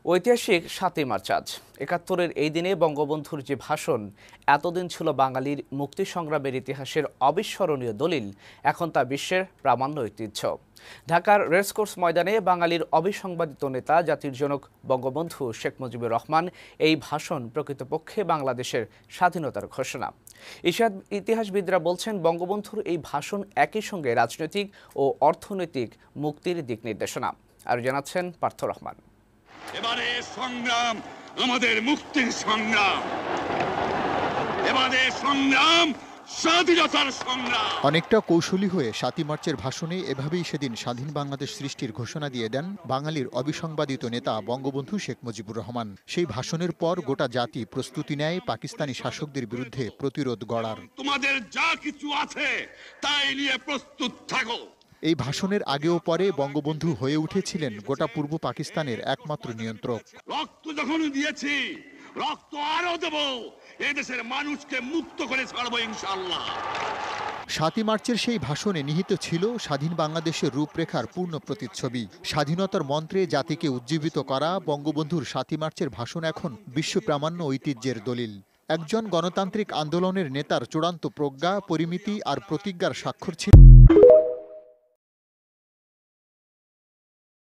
ঐতিহাসিক ৭ই মার্চ আজ ৭১-এর এই দিনে বঙ্গবন্ধুর যে ভাষণ এতদিন ছিল বাঙালির মুক্তি সংগ্রামের ইতিহাসের অবিস্মরণীয় দলিল, এখন তা বিশ্বের প্রামাণ্য ঐতিহ্য। ঢাকার রেসকোর্স ময়দানে বাঙালির অবিসংবাদিত নেতা জাতির জনক বঙ্গবন্ধু শেখ মুজিবুর রহমান এই ভাষণ প্রকৃতপক্ষে বাংলাদেশের স্বাধীনতার ঘোষণা। ইতিহাসবিদরা বলছেন, বঙ্গবন্ধুর এই ভাষণ একই সঙ্গে রাজনৈতিক ও অর্থনৈতিক মুক্তির দিক নির্দেশনা। আর জানাচ্ছেন পার্থ রহমান। এবারে সংগ্রাম আমাদের মুক্তির সংগ্রাম, এবারে সংগ্রাম স্বাধীনতার সংগ্রাম। অনেকটা কৌশলী হয়ে ৭ই মার্চের ভাষণে এভাবেই সেদিন স্বাধীন বাংলাদেশ সৃষ্টির ঘোষণা দিয়ে দেন বাঙালির অবিসংবাদিত নেতা বঙ্গবন্ধু শেখ মুজিবুর রহমান। সেই ভাষণের পর গোটা জাতি প্রস্তুতি নেয় পাকিস্তানি শাসকদের বিরুদ্ধে প্রতিরোধ গড়ার। তোমাদের যা কিছু আছে তাই নিয়ে প্রস্তুত থাকো। এই ভাষণের আগেও পরে বঙ্গবন্ধু হয়ে উঠেছিলেন গোটা পূর্ব পাকিস্তানের একমাত্র নিয়ন্ত্রক। রক্ত যখন দিয়েছি, রক্ত আরো দেব, এই দেশের মানুষকে মুক্ত করে ছাড়বো ইনশাআল্লাহ। ৭ই মার্চের সেই ভাষণে নিহিত ছিল স্বাধীন বাংলাদেশের রূপরেখার পূর্ণ প্রতিচ্ছবি। স্বাধীনতার মন্ত্রে জাতিকে উজ্জীবিত করা বঙ্গবন্ধুর ৭ই মার্চের ভাষণ এখন বিশ্বপ্রামাণ্য ঐতিহ্যের দলিল। একজন গণতান্ত্রিক আন্দোলনের নেতার চূড়ান্ত প্রজ্ঞা, পরিমিতি আর প্রতিজ্ঞার স্বাক্ষর ছিল।